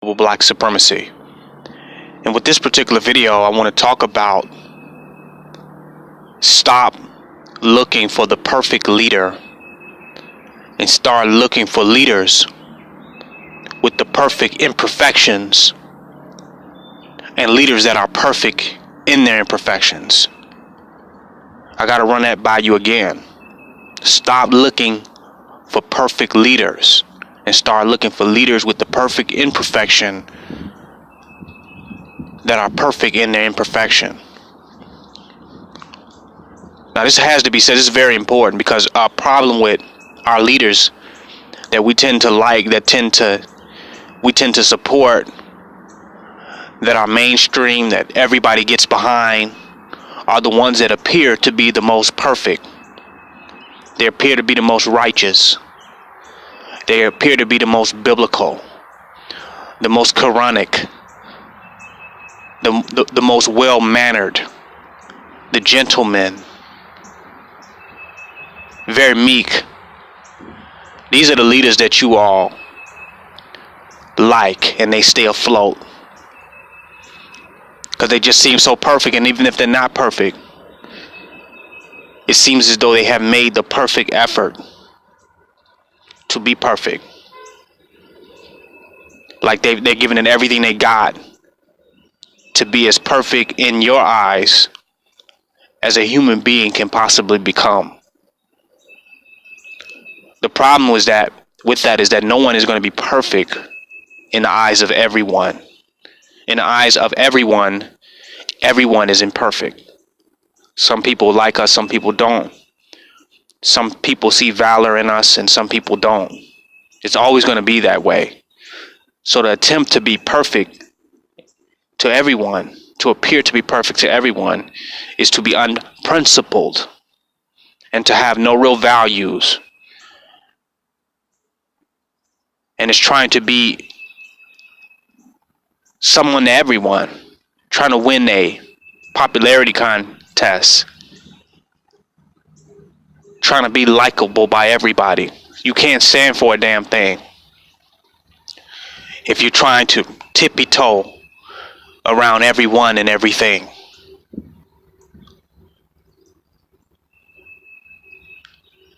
Black supremacy. And with this particular video, I want to talk about stop looking for the perfect leader and start looking for leaders with the perfect imperfections and leaders that are perfect in their imperfections. I gotta run that by you again. Stop looking for perfect leaders and start looking for leaders with the perfect imperfection that are perfect in their imperfection. Now this has to be said, this is very important, because our problem with our leaders that we tend to like, we tend to support, that are mainstream, that everybody gets behind, are the ones that appear to be the most perfect. They appear to be the most righteous. They appear to be the most biblical, the most Quranic, the most well-mannered, the gentlemen, very meek. These are the leaders that you all like, and they stay afloat because they just seem so perfect. And even if they're not perfect, it seems as though they have made the perfect effort to be perfect. Like they're giving it everything they got to be as perfect in your eyes as a human being can possibly become. The problem with that is that no one is going to be perfect in the eyes of everyone. In the eyes of everyone is imperfect. Some people like us, some people don't. Some people see valor in us and some people don't. It's always going to be that way. So the attempt to be perfect to everyone, to appear to be perfect to everyone, is to be unprincipled and to have no real values. And it's trying to be someone to everyone, trying to win a popularity contest, trying to be likable by everybody. You can't stand for a damn thing if you're trying to tippy-toe around everyone and everything.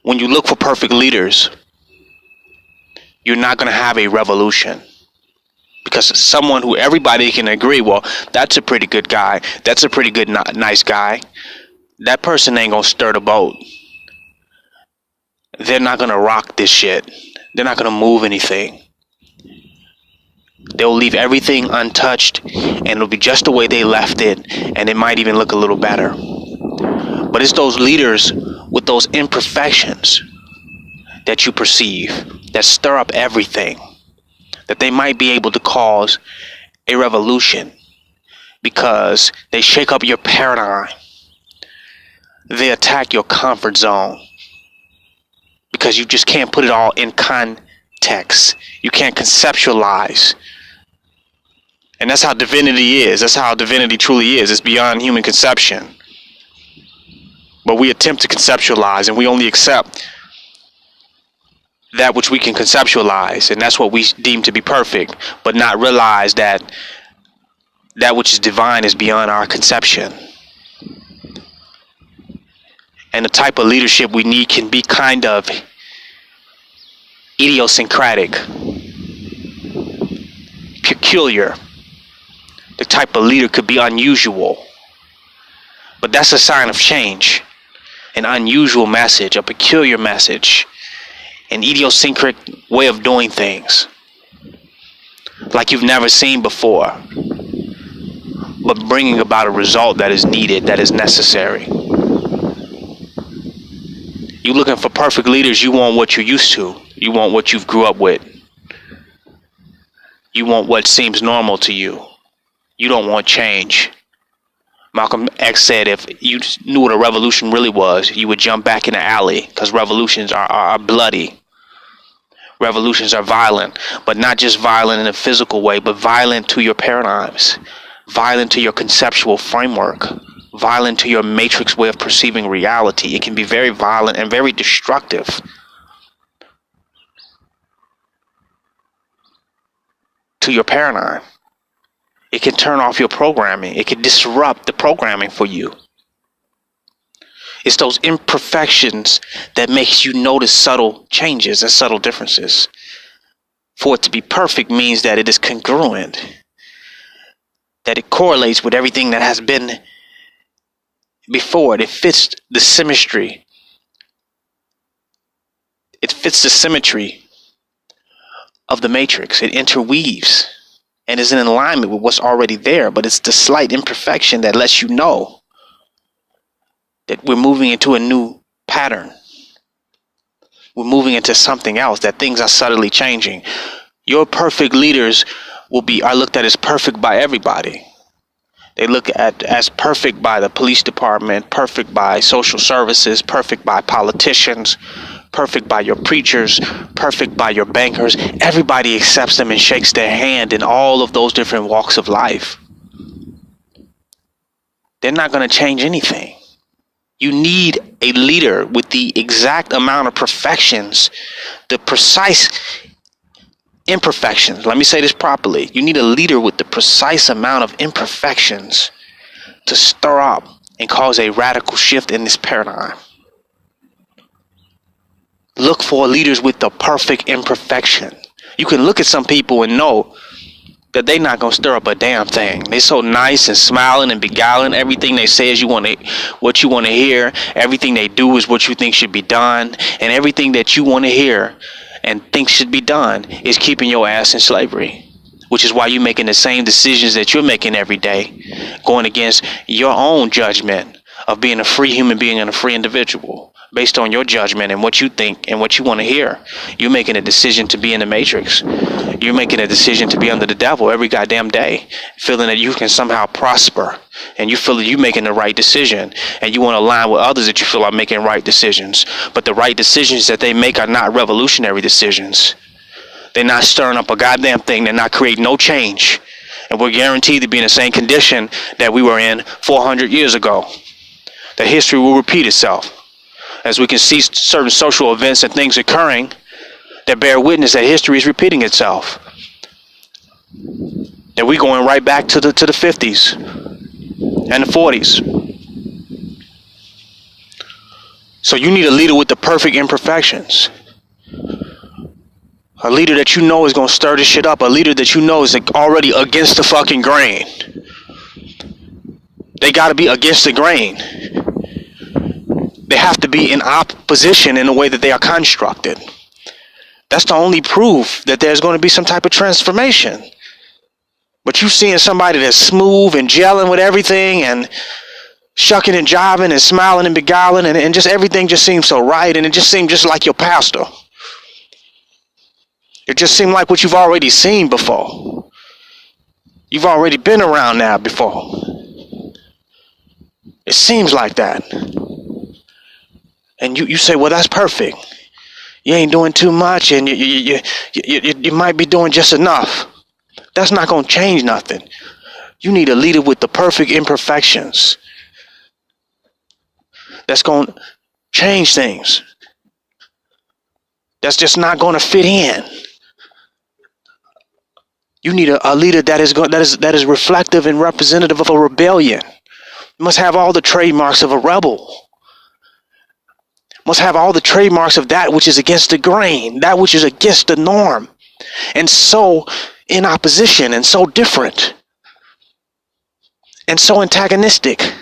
When you look for perfect leaders, you're not going to have a revolution, because someone who everybody can agree, well, that's a pretty good guy, that's a pretty good nice guy, that person ain't going to stir the boat. They're not going to rock this shit. They're not going to move anything. They'll leave everything untouched, and it'll be just the way they left it, and it might even look a little better. But it's those leaders with those imperfections that you perceive, that stir up everything, that they might be able to cause a revolution because they shake up your paradigm. They attack your comfort zone because you just can't put it all in context. You can't conceptualize. And that's how divinity is. That's how divinity truly is. It's beyond human conception. But we attempt to conceptualize, and we only accept that which we can conceptualize, and that's what we deem to be perfect, but not realize that that which is divine is beyond our conception. And the type of leadership we need can be kind of idiosyncratic, peculiar. The type of leader could be unusual, but that's a sign of change. An unusual message, a peculiar message, an idiosyncratic way of doing things, like you've never seen before, but bringing about a result that is needed, that is necessary. You're looking for perfect leaders. You want what you're used to. You want what you've grew up with. You want what seems normal to you. You don't want change. Malcolm X said if you knew what a revolution really was, you would jump back in the alley, because revolutions are bloody. Revolutions are violent, but not just violent in a physical way, but violent to your paradigms, violent to your conceptual framework, violent to your matrix way of perceiving reality. It can be very violent and very destructive. to your paradigm. It can turn off your programming. It can disrupt the programming for you. It's those imperfections that makes you notice subtle changes and subtle differences. For it to be perfect means that it is congruent, that it correlates with everything that has been before it. It fits the symmetry. It fits the symmetry of the matrix. It interweaves and is in alignment with what's already there, but it's the slight imperfection that lets you know that we're moving into a new pattern. We're moving into something else, that things are subtly changing. Your perfect leaders are looked at as perfect by everybody. They look at as perfect by the police department, perfect by social services, perfect by politicians, perfect by your preachers, perfect by your bankers. Everybody accepts them and shakes their hand in all of those different walks of life. They're not going to change anything. You need a leader with the exact amount of perfections, the precise imperfections. Let me say this properly. You need a leader with the precise amount of imperfections to stir up and cause a radical shift in this paradigm. Look for leaders with the perfect imperfection. You can look at some people and know that they're not going to stir up a damn thing. They're so nice and smiling and beguiling. Everything they say is what you want to hear. Everything they do is what you think should be done. And everything that you want to hear and think should be done is keeping your ass in slavery. Which is why you're making the same decisions that you're making every day, going against your own judgment of being a free human being and a free individual. Based on your judgment and what you think and what you want to hear. You're making a decision to be in the matrix. You're making a decision to be under the devil every goddamn day, feeling that you can somehow prosper, and you feel that you're making the right decision, and you want to align with others that you feel are making right decisions. But the right decisions that they make are not revolutionary decisions. They're not stirring up a goddamn thing. They're not creating no change. And we're guaranteed to be in the same condition that we were in 400 years ago. That history will repeat itself. As we can see certain social events and things occurring that bear witness that history is repeating itself. And we're going right back to the 50s and the 40s. So you need a leader with the perfect imperfections. A leader that you know is going to stir this shit up. A leader that you know is already against the fucking grain. They got to be against the grain. They have to be in opposition in the way that they are constructed. That's the only proof that there's going to be some type of transformation. But you seeing somebody that's smooth and gelling with everything and shucking and jiving and smiling and beguiling and just everything just seems so right, and it just seems just like your pastor. It just seemed like what you've already seen before. You've already been around now before. It seems like that. And you say, well, that's perfect. You ain't doing too much, and you might be doing just enough. That's not going to change nothing. You need a leader with the perfect imperfections. That's going to change things. That's just not going to fit in. You need a leader that is reflective and representative of a rebellion. You must have all the trademarks of a rebel. Must have all the trademarks of that which is against the grain, that which is against the norm, and so in opposition, and so different, and so antagonistic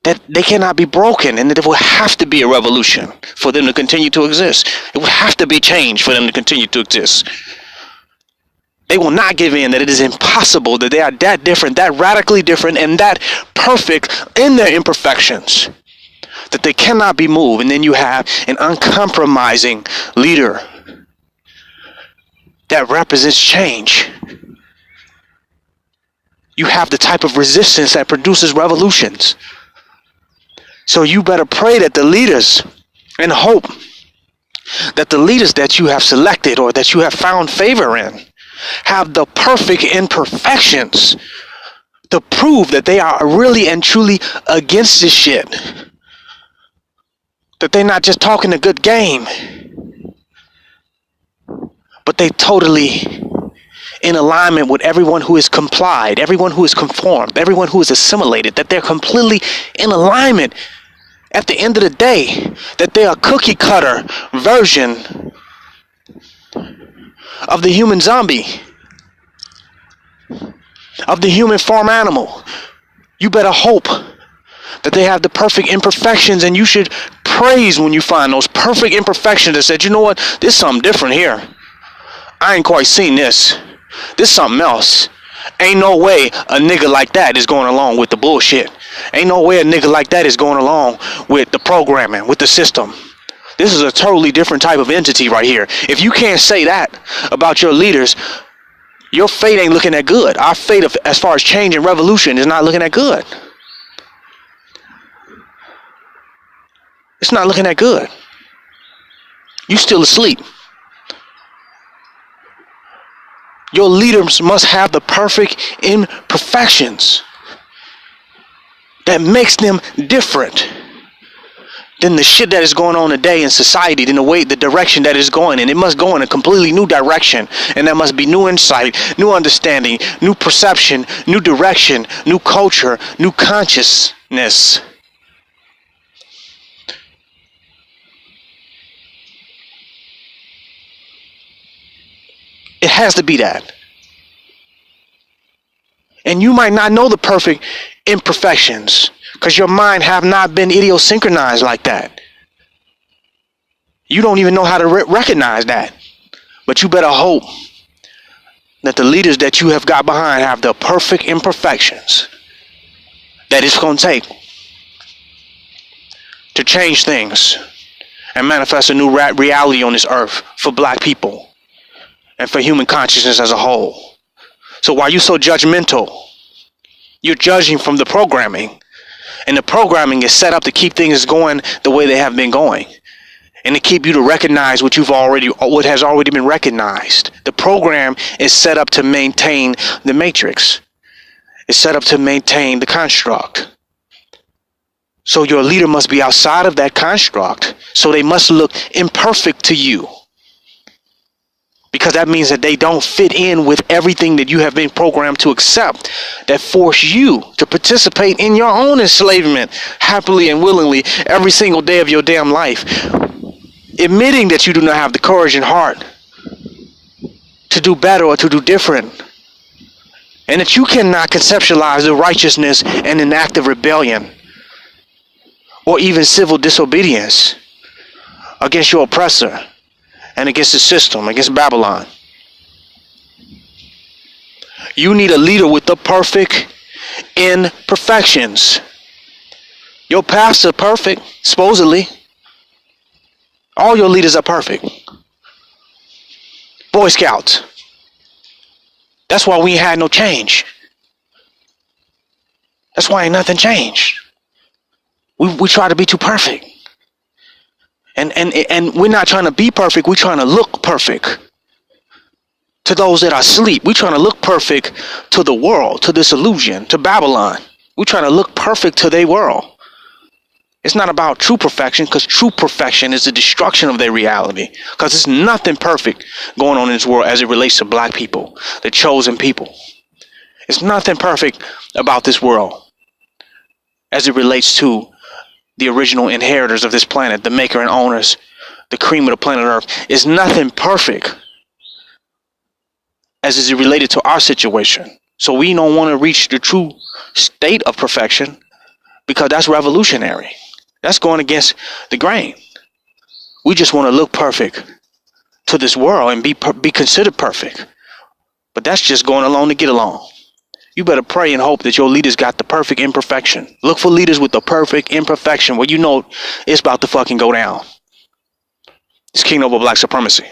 that they cannot be broken, and that it will have to be a revolution for them to continue to exist. It will have to be change for them to continue to exist. They will not give in that it is impossible, that they are that different, that radically different, and that perfect in their imperfections, that they cannot be moved. And then you have an uncompromising leader that represents change. You have the type of resistance that produces revolutions. So you better pray that the leaders, and hope that the leaders that you have selected or that you have found favor in have the perfect imperfections to prove that they are really and truly against this shit. That they're not just talking a good game, but they totally in alignment with everyone who is complied, everyone who is conformed, everyone who is assimilated, that they're completely in alignment at the end of the day, that they are a cookie cutter version of the human zombie, of the human farm animal. You better hope that they have the perfect imperfections, and you should praise when you find those perfect imperfections that said, you know what, there's something different here. I ain't quite seen this. This something else. Ain't no way a nigga like that is going along with the bullshit. Ain't no way a nigga like that is going along with the programming, with the system. This is a totally different type of entity right here. If you can't say that about your leaders, your fate ain't looking that good. Our fate as far as change and revolution is not looking that good. It's not looking that good. You still asleep. Your leaders must have the perfect imperfections that makes them different than the shit that is going on today in society, than the direction that is going. And it must go in a completely new direction. And there must be new insight, new understanding, new perception, new direction, new culture, new consciousness. It has to be that. And you might not know the perfect imperfections because your mind have not been idiosynchronized like that. You don't even know how to recognize that. But you better hope that the leaders that you have got behind have the perfect imperfections that it's going to take to change things and manifest a new reality on this earth for black people and for human consciousness as a whole. So why are you so judgmental? You're judging from the programming. And the programming is set up to keep things going the way they have been going. And to keep you to recognize what has already been recognized. The program is set up to maintain the matrix. It's set up to maintain the construct. So your leader must be outside of that construct. So they must look imperfect to you. Because that means that they don't fit in with everything that you have been programmed to accept, that force you to participate in your own enslavement happily and willingly every single day of your damn life. Admitting that you do not have the courage and heart to do better or to do different. And that you cannot conceptualize the righteousness and an act of rebellion or even civil disobedience against your oppressor. And against the system, against Babylon. You need a leader with the perfect imperfections. Your paths are perfect, supposedly. All your leaders are perfect. Boy Scouts. That's why we ain't had no change. That's why ain't nothing changed. We try to be too perfect. And we're not trying to be perfect. We're trying to look perfect to those that are asleep. We're trying to look perfect to the world, to this illusion, to Babylon. We're trying to look perfect to their world. It's not about true perfection, because true perfection is the destruction of their reality. Because there's nothing perfect going on in this world as it relates to black people, the chosen people. There's nothing perfect about this world as it relates to the original inheritors of this planet, the maker and owners, the cream of the planet Earth. Is nothing perfect as is related to our situation. So we don't want to reach the true state of perfection because that's revolutionary. That's going against the grain. We just want to look perfect to this world and be considered perfect. But that's just going along to get along. You better pray and hope that your leaders got the perfect imperfection. Look for leaders with the perfect imperfection where you know it's about to fucking go down. It's King Noble Black Supremacy.